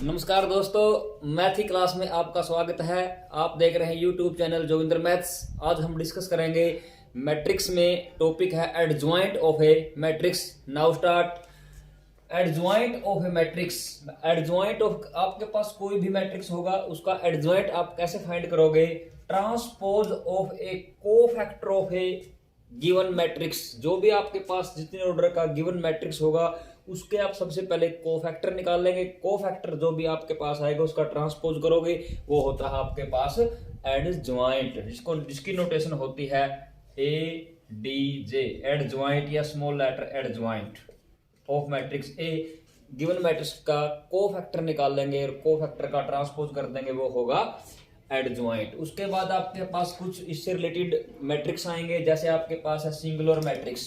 नमस्कार दोस्तों, मैथ की क्लास में आपका स्वागत है। आप देख रहे हैं यूट्यूब चैनल जोगिंदर मैथ्स। आज हम डिस्कस करेंगे मैट्रिक्स में। टॉपिक है adjoint of A matrix. Now start. Adjoint of A matrix. Adjoint of, आपके पास कोई भी मैट्रिक्स होगा उसका एडजॉइंट आप कैसे फाइंड करोगे? Transpose of A cofactor of A given matrix. जो भी आपके पास जितने ऑर्डर का गिवन मैट्रिक्स होगा उसके आप सबसे पहले कोफैक्टर निकाल लेंगे। कोफैक्टर जो भी आपके पास आएगा उसका ट्रांसपोज करोगे, वो होता है आपके पास एडजॉइंट, जिसकी नोटेशन होती है ए डी जे, एडजॉइंट या small letter adjoint of matrix A. Given matrix का कोफैक्टर निकाल लेंगे और कोफैक्टर का ट्रांसपोज कर देंगे, वो होगा एडजॉइंट। उसके बाद आपके पास कुछ इससे रिलेटेड मैट्रिक्स आएंगे, जैसे आपके पास है सिंगुलर मैट्रिक्स।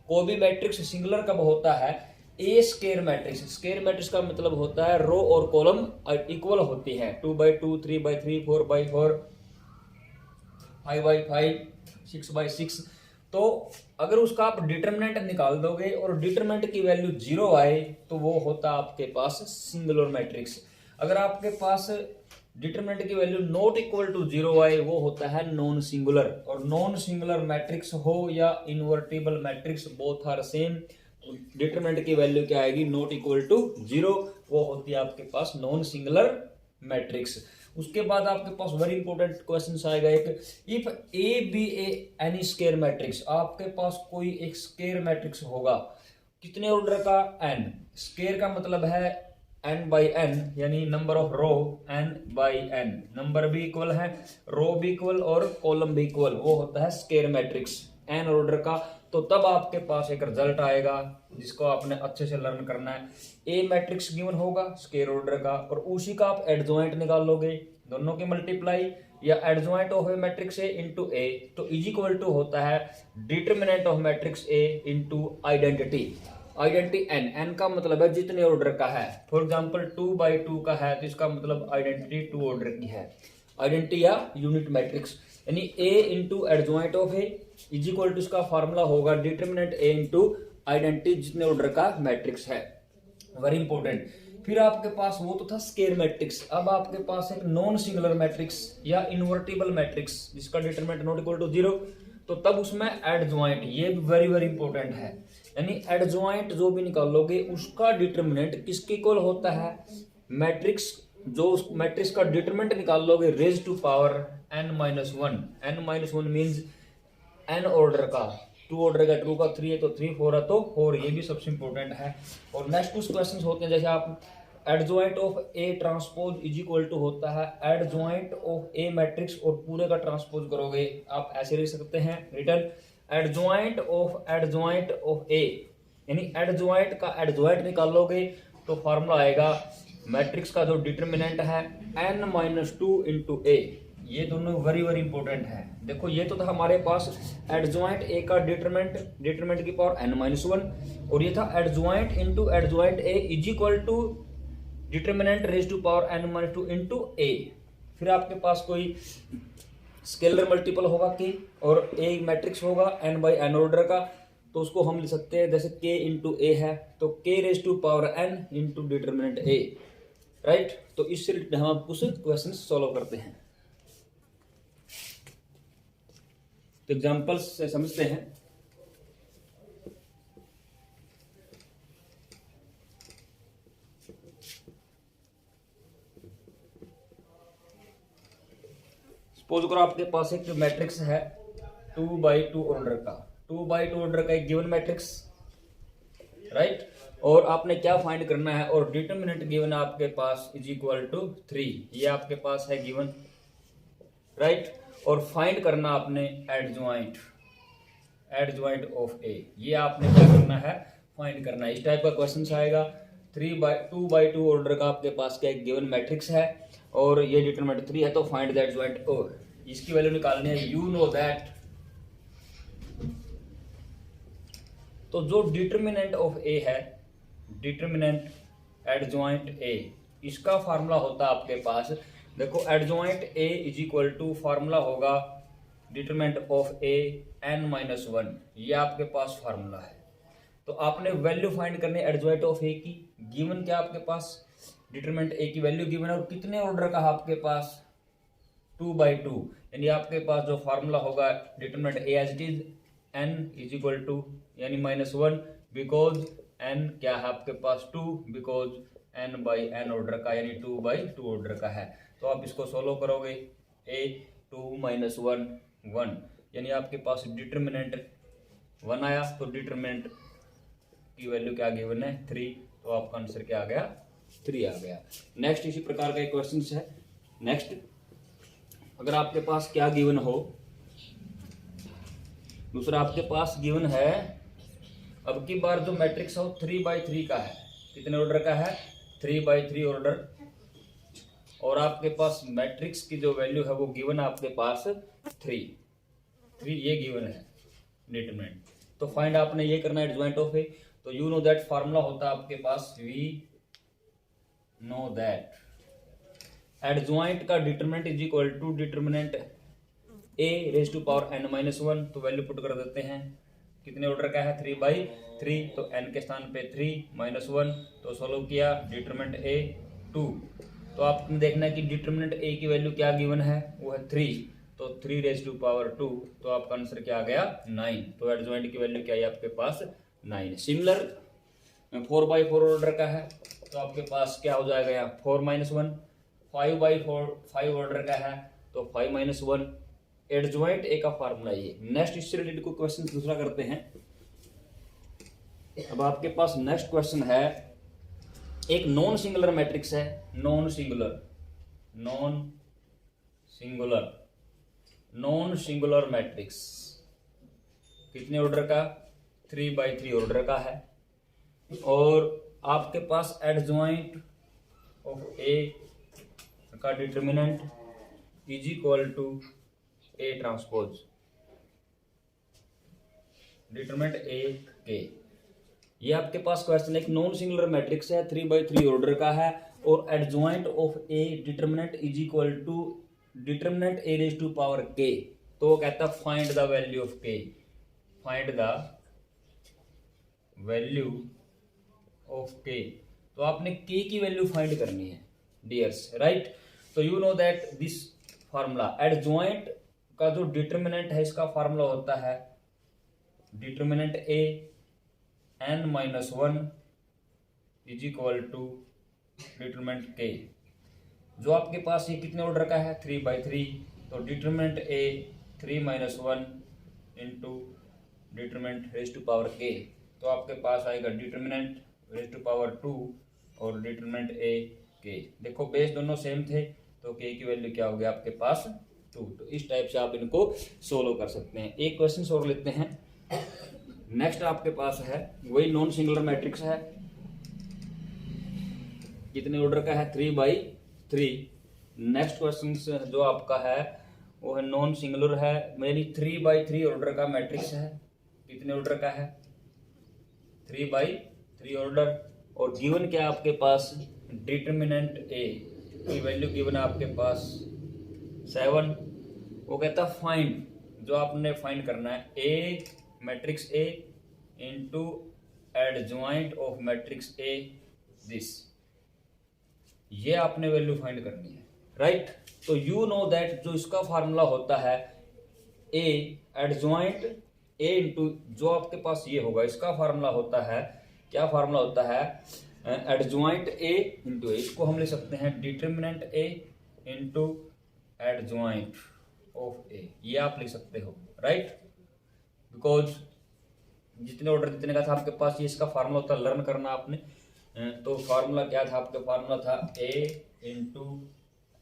कोई भी मैट्रिक्स सिंगुलर कब होता है? ए स्केयर मैट्रिक्स। स्केयर मैट्रिक्स का मतलब होता है रो और कॉलम इक्वल होती है, 2x2, 3x3, 4x4, 5x5, 6x6। तो अगर उसका आप डिटरमिनेंट निकाल दोगे और डिटरमिनेंट की वैल्यू 0 आए तो वो होता है आपके पास सिंगुलर मैट्रिक्स। अगर आपके पास डिटरमिनेंट की वैल्यू नॉट इक्वल टू 0 आए वो होता है नॉन सिंगुलर। और नॉन सिंगुलर मैट्रिक्स हो या invertible matrix, both are same. Determinant की वैल्यू क्या आएगी? नॉट इक्वल टू 0, वो होती है आपके पास नॉन सिंगुलर मैट्रिक्स। उसके बाद आपके पास वेरी इंपॉर्टेंट क्वेश्चन आएगा एक, if A be a any square matrix. आपके पास कोई एक स्केयर मैट्रिक्स होगा, कितने ऑर्डर का? n। स्केयर का मतलब है n बाई n, यानी number of row n by n। Number भी इक्वल है, रो भी इक्वल और कॉलम भी इक्वल, वो होता है स्केयर मैट्रिक्स n ऑर्डर का। तो तब आपके पास एक रिजल्ट आएगा जिसको आपने अच्छे से लर्न करना है। ए मैट्रिक्स गिवन होगा स्केयर ऑर्डर का, और उसी का आप एडजॉइंट निकाल लोगे, दोनों की मल्टीप्लाई या adjoint of A matrix A into A, तो इज इक्वल टू होता है determinant of matrix A into identity. Identity n का मतलब है जितने ऑर्डर का है। फॉर एग्जांपल 2x2 का है तो इसका मतलब आइडेंटिटी 2 ऑर्डर की है, आइडेंटिटी या यूनिट मैट्रिक्स। यानी a into adjoint of A is equal to, इसका फॉर्मूला होगा डिटरमिनेंट a इंटू आइडेंटिटी जितने ऑर्डर का मैट्रिक्स है। Very important. फिर आपके पास वो तो था स्केयर मैट्रिक्स। अब आपके पास एक नॉन सिंगुलर मैट्रिक्स या इन्वर्टिबल मैट्रिक्स जिसका डिटरमिनेंट नॉट इक्वल टू 0, तो तब उसमें एडजॉइंट, ये भी वेरी वेरी इंपॉर्टेंट है। यानी एडजॉइंट जो भी निकालोगे उसका डिटरमिनेंट किसके इक्वल होता है? मैट्रिक्स, जो उस मैट्रिक्स का डिटरमिनेंट निकाल लोगे raise to power n-1। n-1 means n order का, 2 ऑर्डर का, 2 का 3 है तो 3, 4 है तो 4, ये भी सबसे इंपॉर्टेंट है। और नेक्स्ट कुछ क्वेश्चन होते हैं, जैसे आप adjoint of A transpose is equal to होता है एडजॉइंट ऑफ ए मैट्रिक्स, और पूरे का ट्रांसपोज करोगे आप ऐसे लिख सकते हैं रिटर्न एडजॉइंट ऑफ ए, यानी एडजॉइंट का एडजॉइंट निकालोगे तो फॉर्मूला आएगा मैट्रिक्स का जो डिटरमिनेंट है n-2 इंटू ए। ये दोनों वेरी वेरी इंपॉर्टेंट है। देखो ये तो था हमारे पास एडजॉइंट ए का डिटरमिनेंट की पावर n-1, और ये था adjoint into adjoint A is equal to determinant raise to power n-2 into A. फिर आपके पास कोई स्केलर मल्टीपल होगा के, और ए मैट्रिक्स होगा n बाई n ऑर्डर का, तो उसको हम लिख सकते हैं जैसे k इंटू ए है तो k raise to power n into determinant A, right. तो इससे हम कुछ क्वेश्चन सॉल्व करते हैं, तो एग्जांपल्स से समझते हैं। सपोज करो आपके पास एक मैट्रिक्स है 2x2 ऑर्डर का, 2x2 ऑर्डर का एक गिवन मैट्रिक्स, राइट। और आपने क्या फाइंड करना है? और डिटरमिनेंट गिवन आपके पास इज इक्वल टू 3, ये आपके पास है गिवन, राइट। और फाइंड करना आपने एडजॉइंट ऑफ ए, ये आपने क्या करना है? फाइंड करना है। इस टाइप का क्वेश्चन आएगा। 2x2 ऑर्डर का आपके पास क्या एक गिवन मैट्रिक्स है और ये डिटरमिनेंट 3 है, तो फाइंड द एडजॉइंट ओ, इसकी वैल्यू निकालनी है। यू नो दैट, तो जो डिटरमिनेंट ऑफ ए है, डिटरमिनेंट एडजॉइंट ए, इसका फार्मूला होता है आपके पास, देखो adjoint A is equal to formula होगा डिटरमिनेंट ऑफ ए n-1, ये आपके पास फार्मूला है। तो आपने वैल्यू फाइंड करनी है एडजॉइंट ऑफ ए की। गिवन क्या आपके पास? डिटरमिनेंट ए की वैल्यू गिवन है और कितने ऑर्डर का है आपके पास 2/2, यानी आपके पास जो फार्मूला होगा determinant A as it is n is equal to यानी -1 बिकॉज n क्या है आपके पास 2 बिकॉज n/n ऑर्डर का यानी 2/2 ऑर्डर का है। तो आप इसको सोल्व करोगे a 2 - 1 1 यानी आपके पास डिटरमिनेंट 1 आया, तो डिटरमिनेंट की वैल्यू क्या गिवन है 3, तो आपका आंसर क्या आ गया 3 आ गया। नेक्स्ट इसी प्रकार का एक क्वेश्चन है। नेक्स्ट अगर आपके पास क्या गिवन हो, दूसरा आपके पास गिवन है अब की बार जो मैट्रिक्स है वो 3/3 का है। कितने ऑर्डर का है 3/3 ऑर्डर, और आपके पास मैट्रिक्स की जो वैल्यू है वो गिवन है आपके पास 3 ये गिवन है डिटरमिनेंट। तो फाइंड आपने ये करना है एडजॉइंट ऑफ ए। तो यू नो दैट फार्मूला होता है आपके पास वी नो दैट एडजॉइंट का determinant is equal to determinant A raise to power n-1। तो वैल्यू पुट कर देते हैं, कितने ऑर्डर का है 3/3, तो n के स्थान पे 3 - 1, तो सोल्व किया डिटरमिनेंट ए 2। तो आपने देखना है कि डिटरमिनेंट ए की वैल्यू क्या गिवन है वो है 3, तो 3 रेज टू पावर 2, तो आपका आंसर क्या आ गया 9। तो एडजॉइंट की वैल्यू क्या है आपके पास 9। सिमिलर 4/4 ऑर्डर का है, तो आपके पास क्या हो जाएगा यहाँ 4 - 1, 5/5 ऑर्डर का है तो 5 - 1। एडजॉइंट ए का फार्मूला ये। नेक्स्ट इससे रिलेटेड कोई क्वेश्चन दूसरा करते हैं। अब आपके पास नेक्स्ट क्वेश्चन है, एक नॉन सिंगुलर मैट्रिक्स है, नॉन सिंगुलर मैट्रिक्स कितने ऑर्डर का 3/3 ऑर्डर का है, और आपके पास एडजॉइंट ऑफ ए का determinant is equal to A transpose determinant A के। ये आपके पास क्वेश्चन एक नॉन सिंगुलर मैट्रिक्स है 3/3 ऑर्डर का है, और adjoint of A determinant is equal to determinant A raise to power K. तो वो कहता है find the value of K, find the value of K. तो आपने के की वैल्यू फाइंड करनी है डियर्स, राइट। तो you know that this formula adjoint का जो डिटरमिनेंट है इसका फार्मूला होता है determinant A n-1 is equal to determinant K. जो आपके पास ये कितने ऑर्डर का है 3/3, तो determinant A 3 - 1 into determinant raise to power K. तो आपके पास आएगा डिटरमिनेंट रेज टू पावर 2 और डिटरमिनेंट ए के। देखो बेस दोनों सेम थे, तो के की वैल्यू क्या हो गया आपके पास 2। तो इस टाइप से आप इनको सोल्व कर सकते हैं। एक क्वेश्चन और लेते हैं। नेक्स्ट आपके पास है वही नॉन सिंगुलर मैट्रिक्स है, कितने ऑर्डर का है 3/3। नेक्स्ट क्वेश्चन जो आपका है वो है नॉन सिंगुलर है, यानी 3/3 ऑर्डर का मैट्रिक्स है। कितने ऑर्डर का है 3/3 ऑर्डर, और गिवन क्या आपके पास डिटरमिनेंट ए की वैल्यू गिवन है आपके पास 7। वो कहता है फाइंड, जो आपने फाइंड करना है a matrix A into adjoint of matrix A this, ये आपने वैल्यू फाइंड करनी है, राइट। तो यू नो दैट जो इसका फार्मूला होता है ए एडजॉइंट ए इंटू जो आपके पास ये होगा इसका फार्मूला होता है, क्या फार्मूला होता है एडजॉइंट ए इंटू ए। इसको हम ले सकते हैं determinant A into adjoint of A, ये आप लिख सकते हो, राइट। बिकॉज जितने ऑर्डर जितने का था आपके पास ये इसका फार्मूला होता है, लर्न करना आपने। तो फार्मूला क्या था आपका, फार्मूला था A into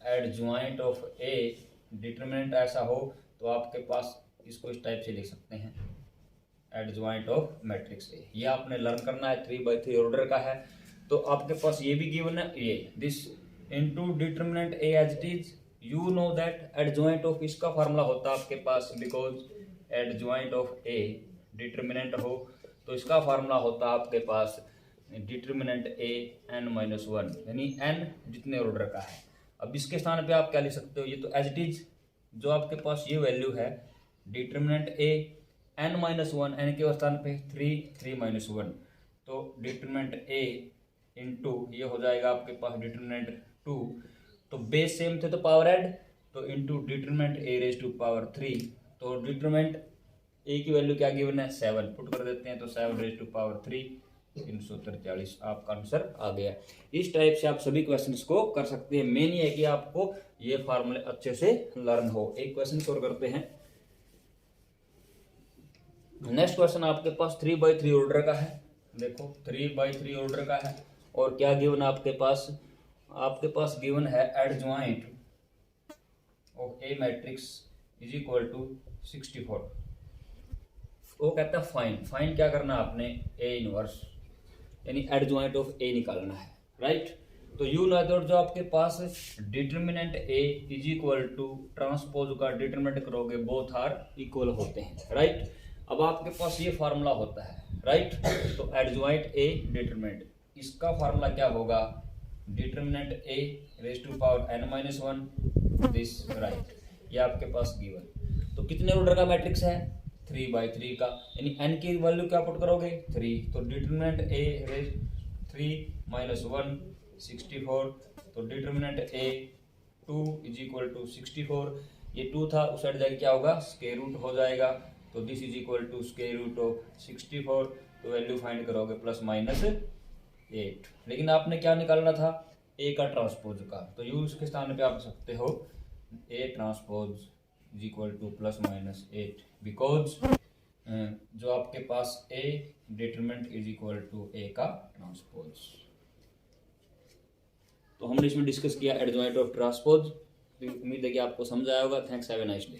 adjoint of A, determinant ऐसा हो तो आपके पास इसको इस टाइप से लिख सकते हैं एडजॉइंट ऑफ मैट्रिक्स ए। ये आपने लर्न करना है 3/3 ऑर्डर का है। तो आपके पास ये भी गिवन है ये this into determinant A as it is. You know that adjoint of इसका फार्मूला होता है आपके पास, because adjoint of A determinant हो तो इसका फार्मूला होता है आपके पास डिटरमिनेंट ए n-1, यानी n जितने ऑर्डर का है। अब इसके स्थान पे आप क्या लिख सकते हो, ये तो एज इट इज जो आपके पास ये वैल्यू है डिटरमिनेंट ए n-1, n के स्थान पे 3 - 1, तो डिटरमिनेंट ए इंटू ये हो जाएगा आपके पास डिटरमिनेंट 2, तो बेस सेम थे तो पावर ऐड, तो into determinant A raise to power 3, तो डिटरमिनेंट ए की वैल्यू क्या गिवन है 7, पुट कर देते हैं तो 7 रेज टू पावर 3 343 आपका आंसर आ गया। इस टाइप से आप सभी क्वेश्चंस को कर सकते हैं। मेन ये है कि आपको ये फार्मूले अच्छे से लर्न हो। एक क्वेश्चन और करते हैं। नेक्स्ट क्वेश्चन आपके पास 3/3 ऑर्डर का है। देखो 3/3 ऑर्डर का है और क्या गिवन आपके पास गिवन है adjoint of A matrix is equal to 64। वो कहता है फाइन क्या करना आपने, ए इनवर्स यानी एडजॉइंट ऑफ ए निकालना है, राइट। तो यू मेथड जो आपके पास determinant A is equal to transpose का डिटरमिनेंट करोगे बोथ आर इक्वल होते हैं, राइट। अब आपके पास ये फार्मूला होता है, राइट। तो एडजॉइंट ए डिटरमिनेंट, इसका फार्मूला क्या होगा, determinant A raise to power n-1 this, right. ये आपके पास गिवन। तो कितने ऑर्डर का मैट्रिक्स है 3/3 का, यानी n की वैल्यू क्या पुट करोगे 3, तो डिटरमिनेंट ए रेज 3 - 1 64, तो determinant A 2 is equal to 64, ये 2 था उस साइड जाके क्या होगा स्क्वायर रूट हो जाएगा, तो this is equal to square root of 64, तो वैल्यू फाइंड करोगे +-8। लेकिन आपने क्या निकालना था ए का ट्रांसपोज का, तो यूज के स्थान पे आप सकते हो A transpose is equal to +-8 because जो आपके पास A determinant is equal to A का ट्रांसपोज। तो हमने इसमें डिस्कस किया एडजॉइंट ऑफ ट्रांसपोज। उम्मीद है कि आपको समझ आया होगा। Thanks, have a nice day.